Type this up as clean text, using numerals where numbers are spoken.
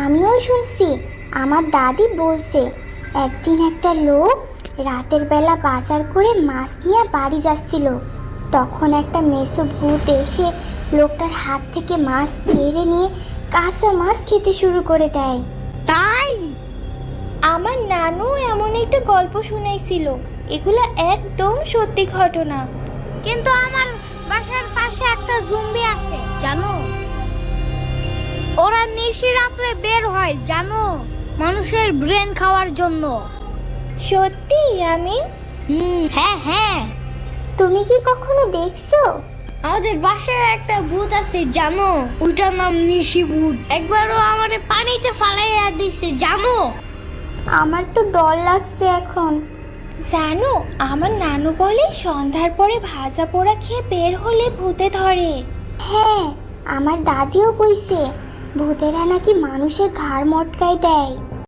আমিও শুনছি, আমার দাদি বলছে একদিন একটা লোক রাতের বেলা বাজার করে মাছ নিয়ে বাড়ি যাচ্ছিল। তখন একটা মেছো ভূত এসে লোকটার হাত থেকে মাছ কেড়ে নিয়ে কাঁচা মাছ খেতে শুরু করে দেয়। তাই আমার নানু এমন একটা গল্প শুনাইছিল। এগুলো একদম সত্যি ঘটনা। কিন্তু আমার বাসার পাশে একটা জম্বি আছে জানো, ওরা নিশি রাত্রে বের হয় জানো, মানুষের ব্রেন খাওয়ার জন্য। সত্যি আমিন? হ্যাঁ হ্যাঁ। তুমি কি কখনো দেখছো? আমাদের বাসায় একটা ভূত আছে জানো, ওইটার নাম নিশি ভূত। একবারও আমারে পানিতে ফালাইয়া দিছে জানো। আমার তো ডর লাগছে এখন। জানো আমার নানু বলে সন্ধ্যার পরে ভাজা পোড়া খেয়ে বের হলে ভূতে ধরে। হ্যাঁ, আমার দাদিও কইছে ভূতেরা নাকি মানুষের ঘাড় মটকায় দেয়।